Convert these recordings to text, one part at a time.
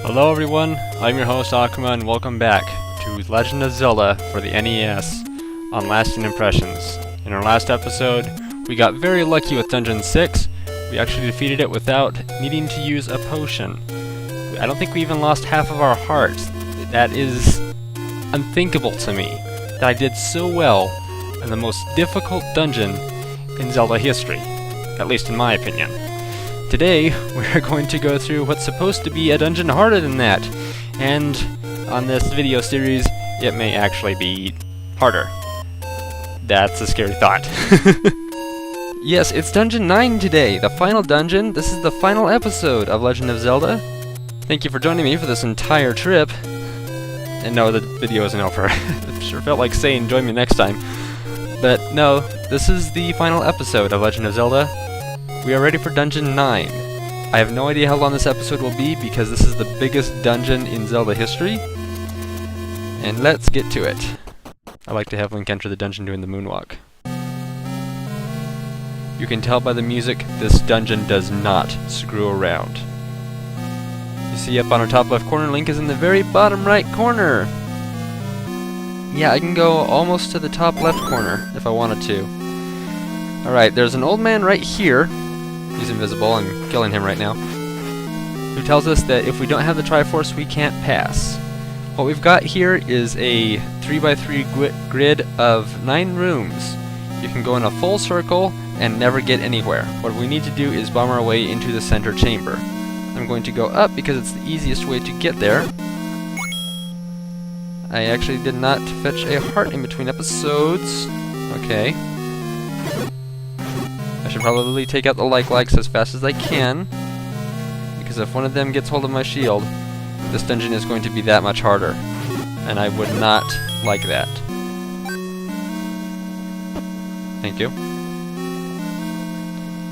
Hello everyone, I'm your host Akuma and welcome back to Legend of Zelda for the NES on Lasting Impressions. In our last episode, we got very lucky with Dungeon 6. We actually defeated it without needing to use a potion. I don't think we even lost half of our hearts. That is unthinkable to me, that I did so well in the most difficult dungeon in Zelda history, at least in my opinion. Today, we're going to go through what's supposed to be a dungeon harder than that, and on this video series, it may actually be harder. That's a scary thought. Yes, it's Dungeon 9 today, the final dungeon. This is the final episode of Legend of Zelda. Thank you for joining me for this entire trip. And no, the video isn't over. It sure felt like saying join me next time. But no, this is the final episode of Legend of Zelda. We are ready for Dungeon 9. I have no idea how long this episode will be because this is the biggest dungeon in Zelda history. And let's get to it. I like to have Link enter the dungeon doing the moonwalk. You can tell by the music, this dungeon does not screw around. You see up on our top left corner, Link is in the very bottom right corner. Yeah, I can go almost to the top left corner if I wanted to. Alright, there's an old man right here. He's invisible, I'm killing him right now. Who tells us that if we don't have the Triforce, we can't pass. What we've got here is a 3x3 grid of 9 rooms. You can go in a full circle and never get anywhere. What we need to do is bomb our way into the center chamber. I'm going to go up because it's the easiest way to get there. I actually did not fetch a heart in between episodes. Okay. I should probably take out the likes as fast as I can, because if one of them gets hold of my shield, this dungeon is going to be that much harder, and I would not like that. Thank you.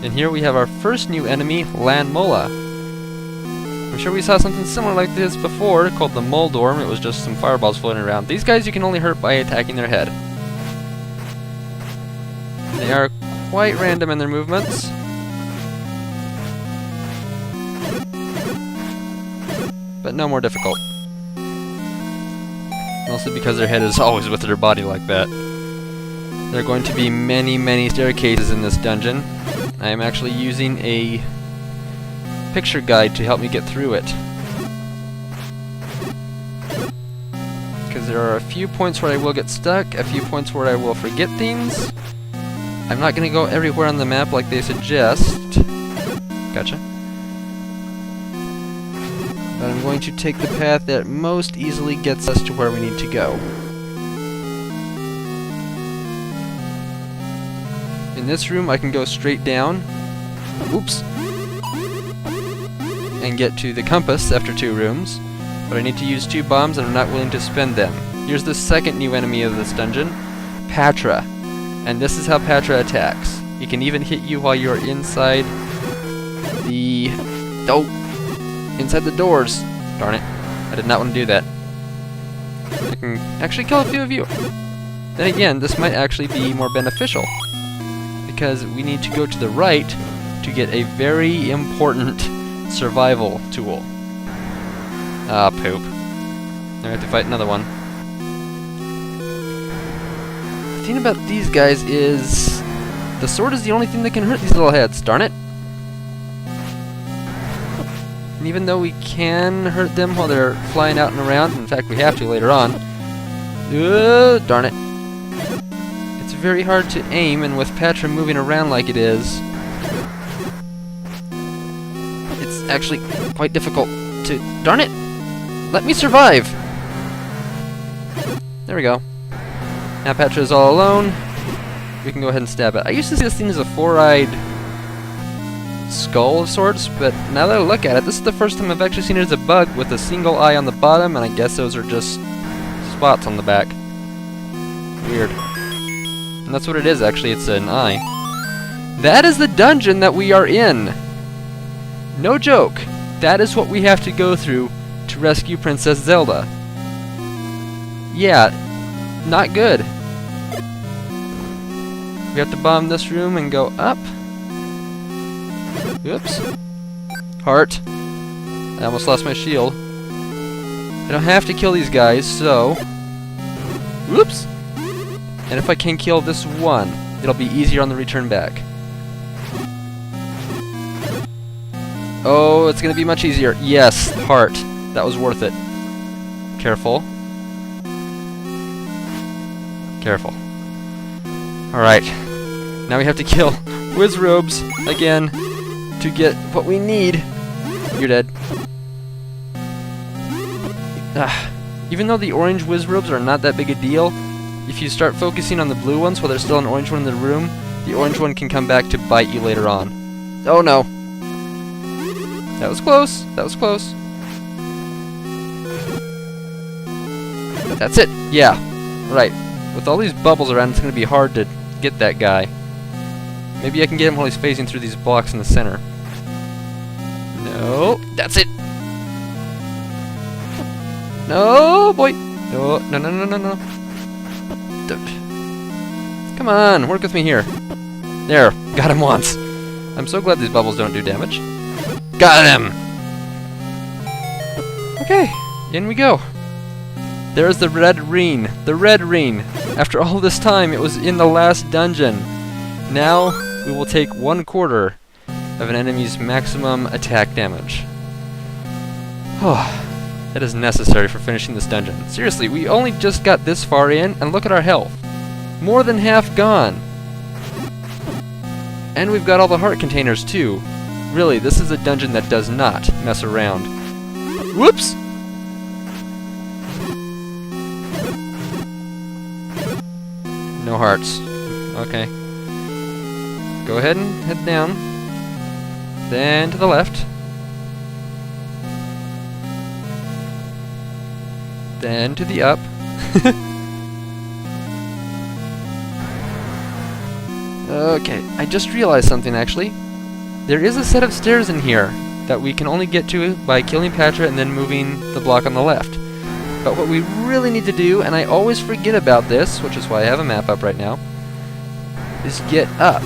And here we have our first new enemy, Lanmola. I'm sure we saw something similar like this before, called the Moldorm. It was just some fireballs floating around. These guys you can only hurt by attacking their head. They are quite random in their movements. But no more difficult. Mostly because their head is always with their body like that. There are going to be many staircases in this dungeon. I am actually using a picture guide to help me get through it. Because there are a few points where I will get stuck, a few points where I will forget things. I'm not going to go everywhere on the map like they suggest. Gotcha. But I'm going to take the path that most easily gets us to where we need to go. In this room I can go straight down. Oops. And get to the compass after 2 rooms. But I need to use 2 bombs and I'm not willing to spend them. Here's the second new enemy of this dungeon, Patra. And this is how Patra attacks. He can even hit you while you're inside the... inside the doors. Darn it. I did not want to do that. I can actually kill a few of you. Then again, this might actually be more beneficial, because we need to go to the right to get a very important survival tool. Ah, poop. Now I have to fight another one. The thing about these guys is the sword is the only thing that can hurt these little heads, darn it. And even though we can hurt them while they're flying out and around, in fact we have to later on, darn it. It's very hard to aim, and with Patra moving around like it is, it's actually quite difficult to... Darn it! Let me survive! There we go. Now Patra is all alone. We can go ahead and stab it. I used to see this thing as a 4-eyed skull of sorts, but now that I look at it, this is the first time I've actually seen it as a bug with a single eye on the bottom, and I guess those are just spots on the back. Weird. And that's what it is, actually. It's an eye. That is the dungeon that we are in! No joke. That is what we have to go through to rescue Princess Zelda. Yeah, not good. We have to bomb this room and go up. Oops. Heart. I almost lost my shield. I don't have to kill these guys, so... Whoops! And if I can kill this one, it'll be easier on the return back. Oh, it's gonna be much easier. Yes, heart. That was worth it. Careful. Careful. Alright. Now we have to kill Wizrobes again to get what we need. You're dead. Even though the orange Wizrobes are not that big a deal, if you start focusing on the blue ones while there's still an orange one in the room, the orange one can come back to bite you later on. Oh no! That was close. That was close. But that's it. Yeah. Right. With all these bubbles around, it's going to be hard to get that guy. Maybe I can get him while he's phasing through these blocks in the center. No. That's it. No, boy. No, no, no, no, no, no. Come on, work with me here. There, got him once. I'm so glad these bubbles don't do damage. Got him! Okay, in we go. There's the red ring. The red ring. After all this time, it was in the last dungeon. Now, we will take 1/4 of an enemy's maximum attack damage. That is necessary for finishing this dungeon. Seriously, we only just got this far in, and look at our health. More than half gone. And we've got all the heart containers, too. Really, this is a dungeon that does not mess around. Whoops! No hearts. Okay. Go ahead and head down. Then to the left. Then to the up. Okay, I just realized something actually. There is a set of stairs in here that we can only get to by killing Patra and then moving the block on the left. But what we really need to do, and I always forget about this, which is why I have a map up right now, is get up.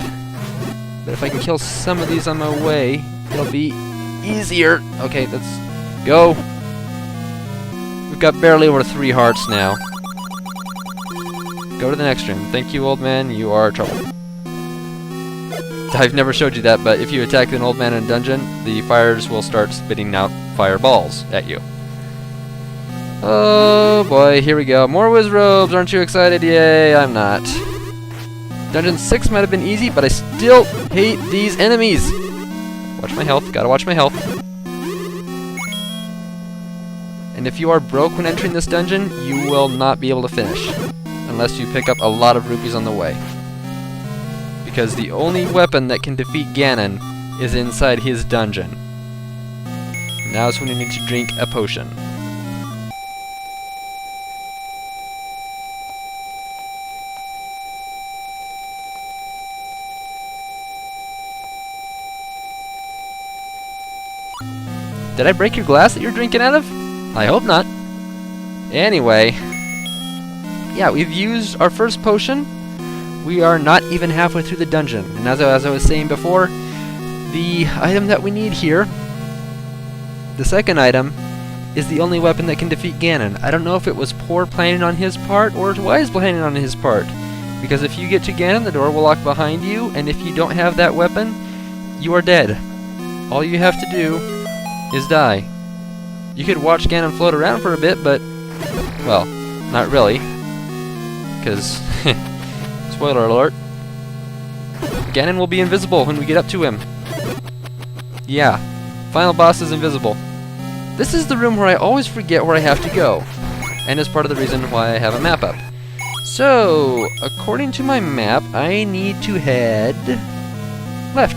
But if I can kill some of these on my way, it'll be easier. Okay, let's go. We've got barely over 3 hearts now. Go to the next room. Thank you, old man. You are trouble. I've never showed you that, but if you attack an old man in a dungeon, the fires will start spitting out fireballs at you. Oh boy, here we go. More Wizrobes. Aren't you excited? Yay, I'm not. Dungeon 6 might have been easy, but I still hate these enemies. Watch my health. Gotta watch my health. And if you are broke when entering this dungeon, you will not be able to finish. Unless you pick up a lot of rupees on the way. Because the only weapon that can defeat Ganon is inside his dungeon. Now is when you need to drink a potion. Did I break your glass that you're drinking out of? I hope not. Anyway, yeah, we've used our first potion. We are not even halfway through the dungeon. And as I was saying before, the item that we need here, the second item, is the only weapon that can defeat Ganon. I don't know if it was poor planning on his part or wise planning on his part. Because if you get to Ganon, the door will lock behind you, and if you don't have that weapon, you are dead. All you have to do is die. You could watch Ganon float around for a bit, but, well, not really. Because, spoiler alert, Ganon will be invisible when we get up to him. Yeah, final boss is invisible. This is the room where I always forget where I have to go, and is part of the reason why I have a map up. So, according to my map, I need to head left.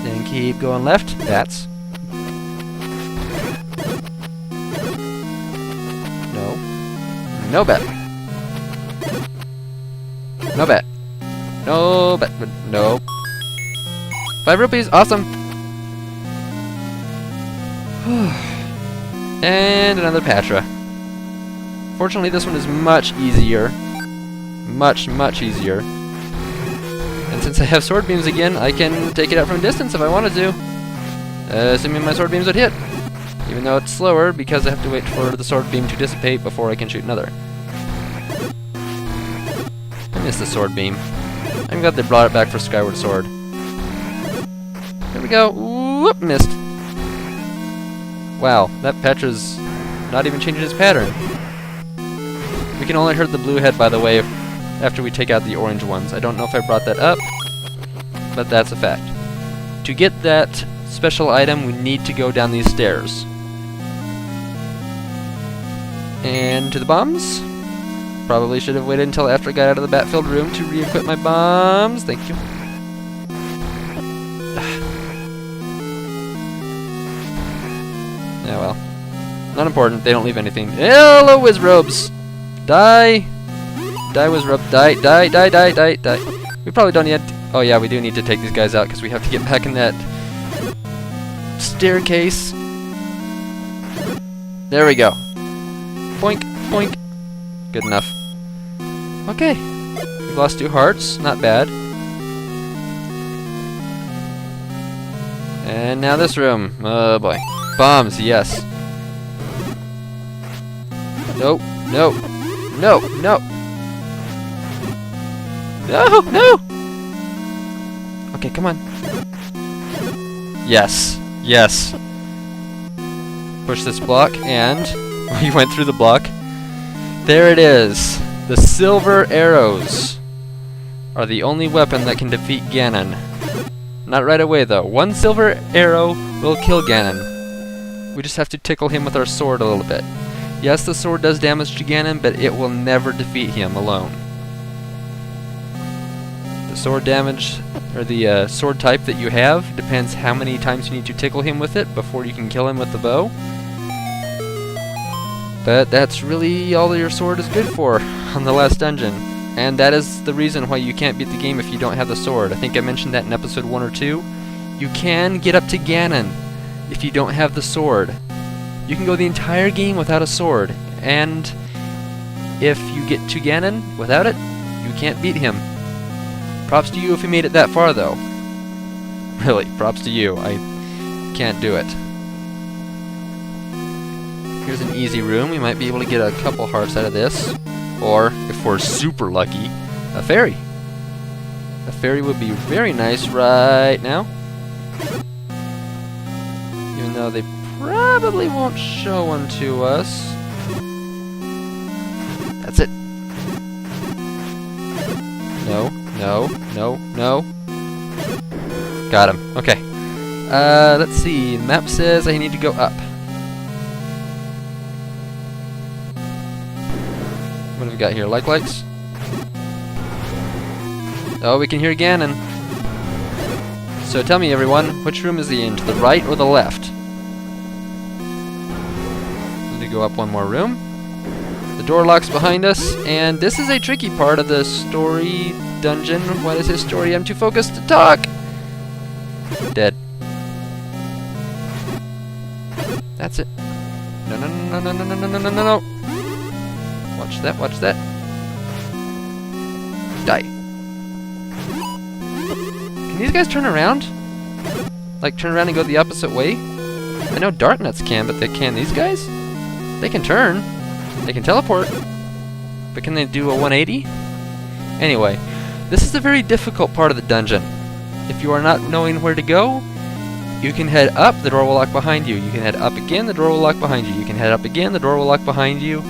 Then keep going left. That's... No bet. No bet. No bet. No. 5 rupees. Awesome. And another Patra. Fortunately, this one is much easier. Much, much easier. And since I have sword beams again, I can take it out from a distance if I wanted to. Assuming my sword beams would hit. Even though it's slower because I have to wait for the sword beam to dissipate before I can shoot another. I missed the sword beam. I'm glad they brought it back for Skyward Sword. There we go. Whoop, missed. Wow, that Petra's not even changing his pattern. We can only hurt the blue head, by the way, after we take out the orange ones. I don't know if I brought that up, but that's a fact. To get that special item, we need to go down these stairs. And to the bombs. Probably should have waited until after I got out of the battlefield room to re-equip my bombs. Thank you. Yeah, well. Not important. They don't leave anything. Hello, Wizrobes! Die! Die, Wizrobe. Die, die, die, die, die, die. We probably don't yet. Oh, yeah, we do need to take these guys out because we have to get back in that staircase. There we go. Boink, boink. Good enough. Okay. We've lost 2 hearts. Not bad. And now this room. Oh boy. Bombs, yes. No, no, no, no. No, no! Okay, come on. Yes, yes. Push this block, and we went through the block. There it is. The silver arrows are the only weapon that can defeat Ganon. Not right away, though. 1 silver arrow will kill Ganon. We just have to tickle him with our sword a little bit. Yes, the sword does damage to Ganon, but it will never defeat him alone. The sword damage, or the sword type that you have, depends how many times you need to tickle him with it before you can kill him with the bow. But that's really all your sword is good for on the last dungeon. And that is the reason why you can't beat the game if you don't have the sword. I think I mentioned that in episode 1 or 2. You can get up to Ganon if you don't have the sword. You can go the entire game without a sword. And if you get to Ganon without it, you can't beat him. Props to you if you made it that far, though. Really, props to you. I can't do it. Here's an easy room. We might be able to get a couple hearts out of this. Or, if we're super lucky, a fairy. A fairy would be very nice right now. Even though they probably won't show one to us. That's it. No, no, no, no. Got him. Okay. Let's see. The map says I need to go up. What have we got here? Likes? Oh, we can hear Ganon. So tell me, everyone, which room is he in? To the right or the left? Need to go up one more room. The door locks behind us, and this is a tricky part of the story dungeon. What is his story? I'm too focused to talk. Dead. That's it. No, no, no, no, no, no, no, no, no, no, no. Watch that, watch that. Die. Can these guys turn around? Like, turn around and go the opposite way? I know Darknuts can, but can these guys? They can turn. They can teleport. But can they do a 180? Anyway, this is a very difficult part of the dungeon. If you are not knowing where to go, you can head up, the door will lock behind you. You can head up again, the door will lock behind you. You can head up again, the door will lock behind you.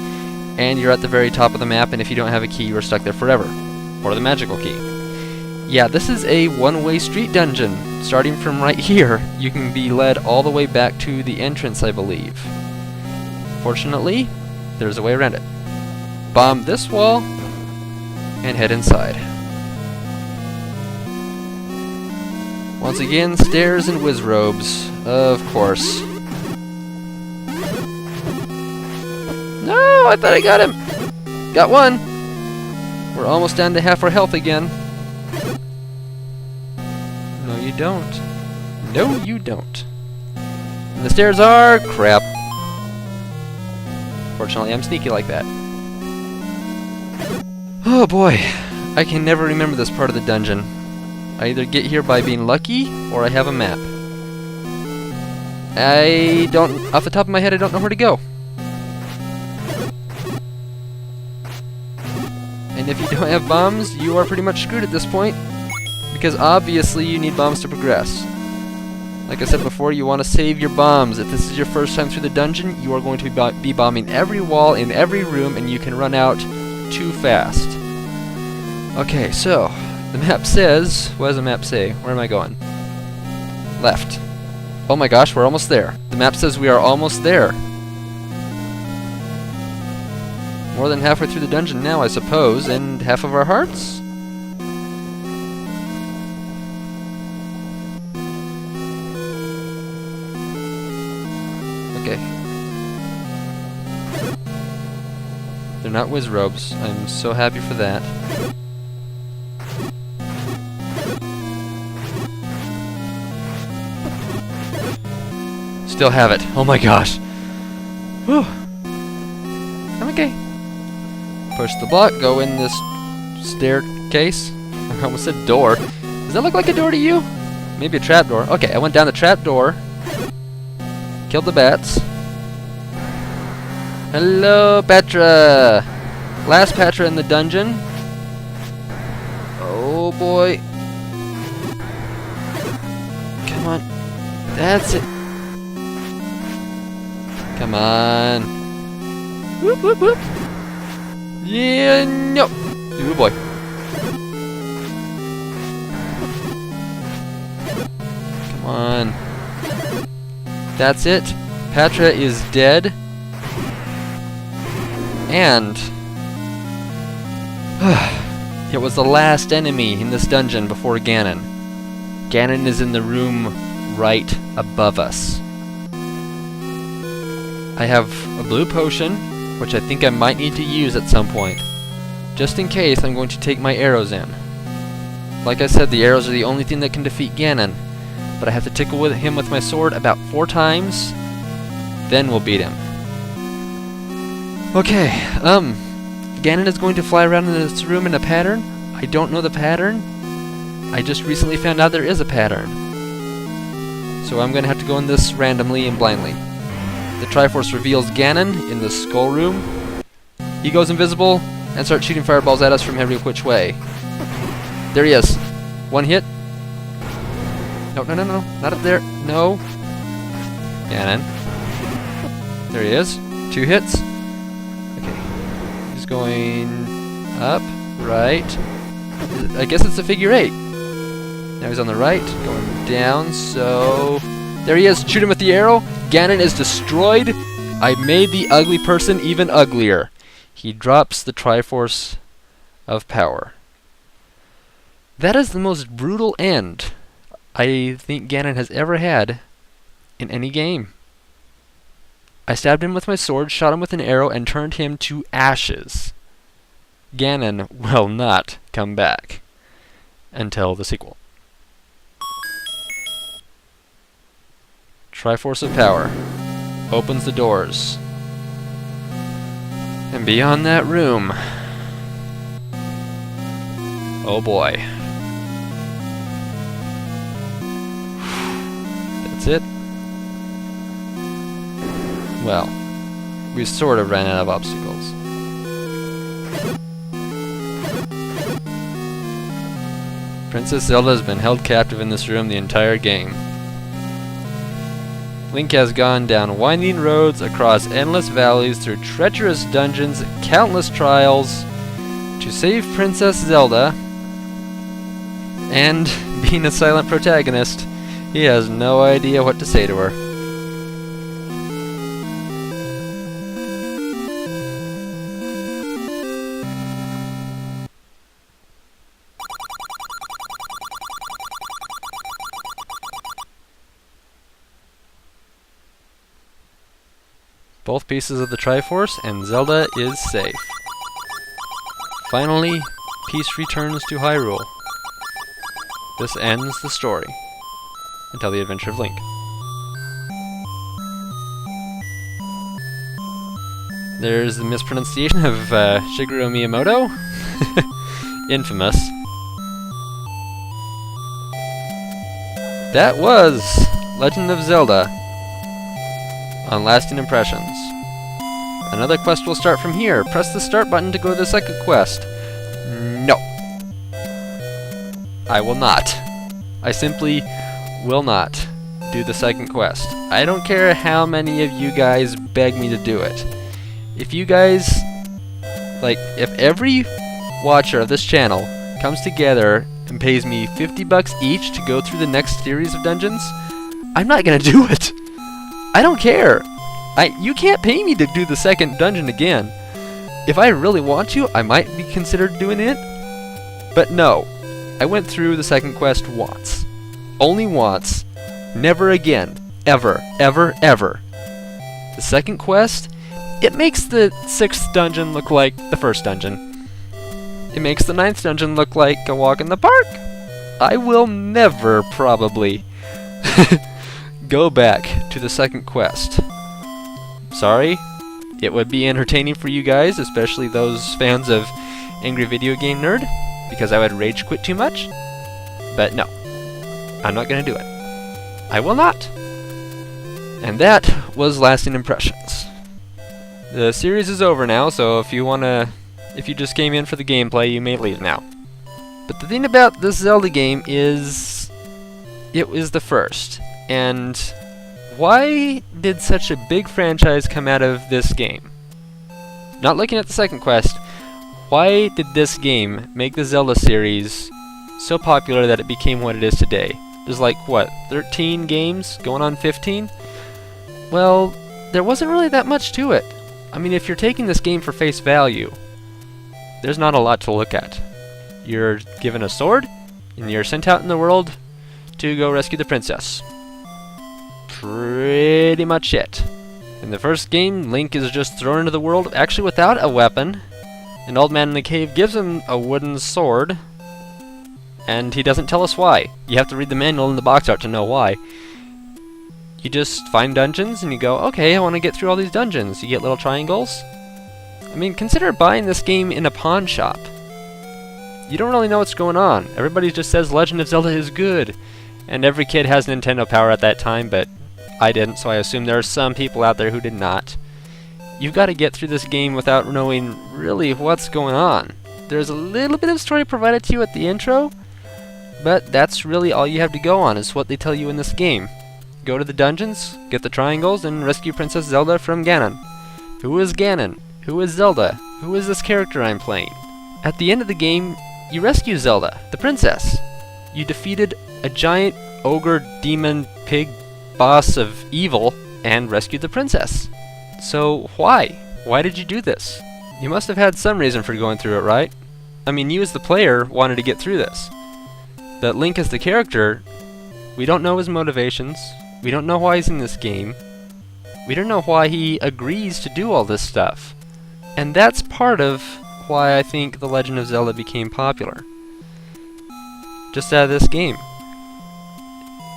And you're at the very top of the map, and if you don't have a key, you're stuck there forever. Or the magical key. Yeah, this is a one-way street dungeon. Starting from right here, you can be led all the way back to the entrance, I believe. Fortunately, there's a way around it. Bomb this wall, and head inside. Once again, stairs and Wizrobes, of course. No, I thought I got him. Got one. We're almost down to half our health again. No, you don't. No, you don't. And the stairs are crap. Fortunately, I'm sneaky like that. Oh boy, I can never remember this part of the dungeon. I either get here by being lucky, or I have a map. Off the top of my head, I don't know where to go. And if you don't have bombs, you are pretty much screwed at this point, because obviously you need bombs to progress. Like I said before, you want to save your bombs. If this is your first time through the dungeon, you are going to be bombing every wall in every room, and you can run out too fast. Okay, so the map says, what does the map say? Where am I going? Left. Oh my gosh, we're almost there. The map says we are almost there. More than halfway through the dungeon now, I suppose, and half of our hearts? Okay. They're not whiz robes. I'm so happy for that. Still have it. Oh my gosh. Whew. I'm okay. Push the block, go in this staircase. I almost said door. Does that look like a door to you? Maybe a trap door. Okay, I went down the trap door. Killed the bats. Hello, Petra! Last Petra in the dungeon. Oh boy. Come on. That's it. Come on. Whoop, whoop, whoop. Yeah, no. Oh boy. Come on. That's it. Petra is dead. And it was the last enemy in this dungeon before Ganon. Ganon is in the room right above us. I have a blue potion, which I think I might need to use at some point. Just in case, I'm going to take my arrows in. Like I said, the arrows are the only thing that can defeat Ganon. But I have to tickle him with my sword about 4 times, then we'll beat him. Okay, Ganon is going to fly around in this room in a pattern. I don't know the pattern. I just recently found out there is a pattern. So I'm going to have to go in this randomly and blindly. The Triforce reveals Ganon in the skull room. He goes invisible and starts shooting fireballs at us from every which way. There he is. 1 hit. No, no, no, no, not up there. No. Ganon. There he is. 2 hits. Okay. He's going up, right. I guess it's a figure 8. Now he's on the right, going down, so... There he is. Shoot him with the arrow. Ganon is destroyed. I made the ugly person even uglier. He drops the Triforce of Power. That is the most brutal end I think Ganon has ever had in any game. I stabbed him with my sword, shot him with an arrow, and turned him to ashes. Ganon will not come back until the sequel. Triforce of Power opens the doors. And beyond that room... oh boy. That's it? Well, we sort of ran out of obstacles. Princess Zelda has been held captive in this room the entire game. Link has gone down winding roads, across endless valleys, through treacherous dungeons, countless trials, to save Princess Zelda, and, being a silent protagonist, he has no idea what to say to her. Both pieces of the Triforce, and Zelda is safe. Finally, peace returns to Hyrule. This ends the story. Until the adventure of Link. There's the mispronunciation of Shigeru Miyamoto. Infamous. That was Legend of Zelda, on Lasting Impressions. Another quest will start from here. Press the start button to go to the second quest. No. I will not. I simply will not do the second quest. I don't care how many of you guys beg me to do it. If you guys, if every watcher of this channel comes together and pays me $50 each to go through the next series of dungeons, I'm not gonna do it. I don't care. You can't pay me to do the second dungeon again. If I really want to, I might be considered doing it. But no, I went through the second quest once. Only once. Never again. Ever. Ever. Ever. The second quest, it makes the 6th dungeon look like the first dungeon. It makes the 9th dungeon look like a walk in the park. I will never, probably, go back to the second quest. Sorry, it would be entertaining for you guys, especially those fans of Angry Video Game Nerd, because I would rage quit too much. But no, I'm not gonna do it. I will not. And that was Lasting Impressions. The series is over now, so if you just came in for the gameplay, you may leave now. But the thing about this Zelda game is, it was the first, and why did such a big franchise come out of this game? Not looking at the second quest, why did this game make the Zelda series so popular that it became what it is today? There's 13 games, going on 15? Well, there wasn't really that much to it. I mean, if you're taking this game for face value, there's not a lot to look at. You're given a sword, and you're sent out in the world to go rescue the princess. Pretty much it. In the first game, Link is just thrown into the world, actually without a weapon. An old man in the cave gives him a wooden sword, and he doesn't tell us why. You have to read the manual in the box art to know why. You just find dungeons, and you go, okay, I want to get through all these dungeons. You get little triangles. I mean, consider buying this game in a pawn shop. You don't really know what's going on. Everybody just says Legend of Zelda is good. And every kid has Nintendo Power at that time, but I didn't, so I assume there are some people out there who did not. You've got to get through this game without knowing really what's going on. There's a little bit of story provided to you at the intro, but that's really all you have to go on, is what they tell you in this game. Go to the dungeons, get the triangles, and rescue Princess Zelda from Ganon. Who is Ganon? Who is Zelda? Who is this character I'm playing? At the end of the game, you rescue Zelda, the princess. You defeated a giant ogre demon pig boss of evil and rescued the princess. So why? Why did you do this? You must have had some reason for going through it, right? I mean, you as the player wanted to get through this. But Link as the character, we don't know his motivations. We don't know why he's in this game. We don't know why he agrees to do all this stuff. And that's part of why I think The Legend of Zelda became popular. Just out of this game.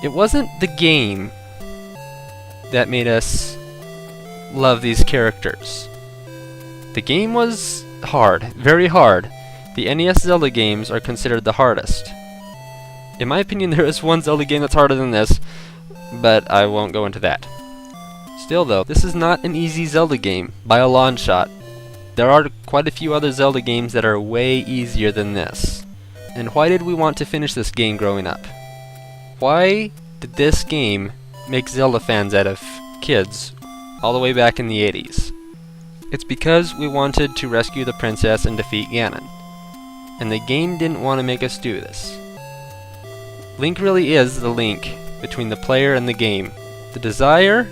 It wasn't the game that made us love these characters. The game was hard, very hard. The NES Zelda games are considered the hardest. In my opinion, there is one Zelda game that's harder than this, but I won't go into that. Still though, this is not an easy Zelda game, by a long shot. There are quite a few other Zelda games that are way easier than this. And why did we want to finish this game growing up? Why did this game make Zelda fans out of kids all the way back in the 80s? It's because we wanted to rescue the princess and defeat Ganon. And the game didn't want to make us do this. Link really is the link between the player and the game. The desire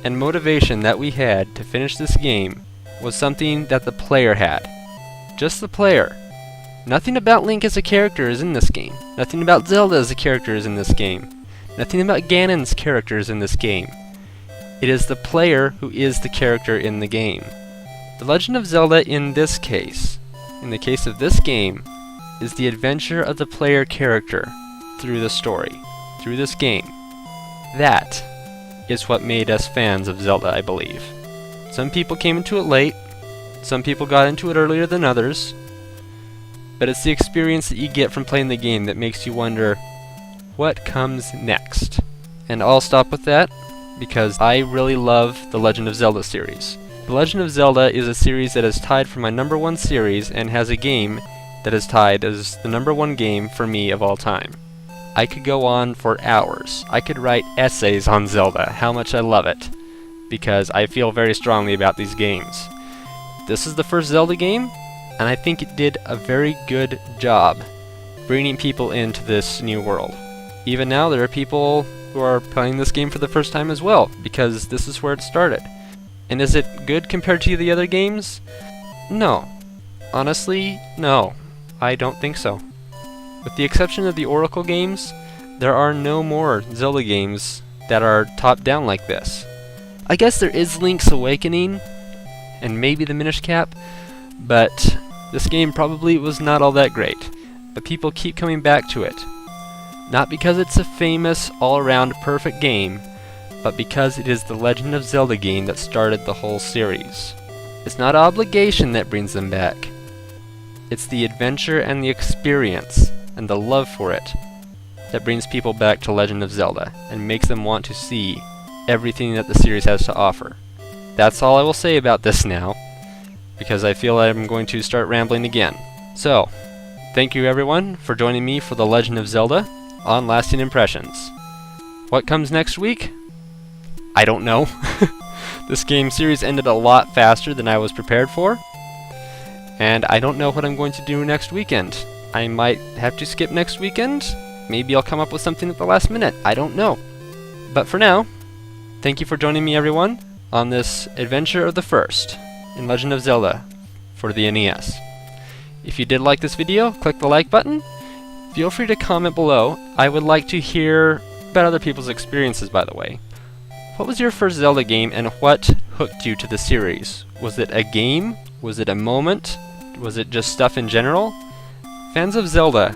and motivation that we had to finish this game was something that the player had. Just the player. Nothing about Link as a character is in this game. Nothing about Zelda as a character is in this game. Nothing about Ganon's character is in this game. It is the player who is the character in the game. The Legend of Zelda in this case, in the case of this game, is the adventure of the player character through the story, through this game. That is what made us fans of Zelda, I believe. Some people came into it late, some people got into it earlier than others, but it's the experience that you get from playing the game that makes you wonder, what comes next? And I'll stop with that. because I really love the Legend of Zelda series. The Legend of Zelda is a series that is tied for my #1 series and has a game that is tied as the #1 game for me of all time. I could go on for hours. I could write essays on Zelda, how much I love it, because I feel very strongly about these games. This is the first Zelda game, and I think it did a very good job bringing people into this new world. Even now, there are people who are playing this game for the first time as well, because this is where it started. And is it good compared to the other games? No. Honestly, no. I don't think so. With the exception of the Oracle games, there are no more Zelda games that are top-down like this. I guess there is Link's Awakening, and maybe the Minish Cap, but this game probably was not all that great. But people keep coming back to it. Not because it's a famous, all-around perfect game, but because it is the Legend of Zelda game that started the whole series. It's not obligation that brings them back. It's the adventure and the experience, and the love for it, that brings people back to Legend of Zelda, and makes them want to see everything that the series has to offer. That's all I will say about this now, because I feel I'm going to start rambling again. So, thank you everyone for joining me for The Legend of Zelda on Lasting Impressions. What comes next week? I don't know. This game series ended a lot faster than I was prepared for, and I don't know what I'm going to do next weekend. I might have to skip next weekend. Maybe I'll come up with something at the last minute. I don't know. But for now, thank you for joining me everyone on this adventure of the first in Legend of Zelda for the NES. If you did like this video, click the like button. Feel free to comment below. I would like to hear about other people's experiences, by the way. What was your first Zelda game and what hooked you to the series? Was it a game? Was it a moment? Was it just stuff in general? Fans of Zelda,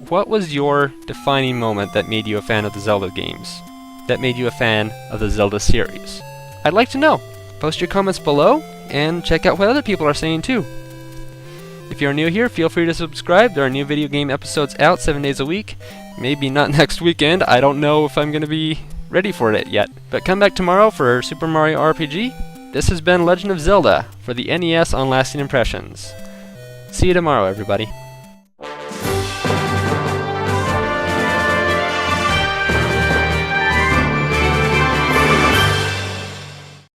what was your defining moment that made you a fan of the Zelda games? That made you a fan of the Zelda series? I'd like to know. Post your comments below and check out what other people are saying too. If you're new here, feel free to subscribe. There are new video game episodes out 7 days a week. Maybe not next weekend. I don't know if I'm going to be ready for it yet. But come back tomorrow for Super Mario RPG. This has been Legend of Zelda for the NES on Lasting Impressions. See you tomorrow, everybody.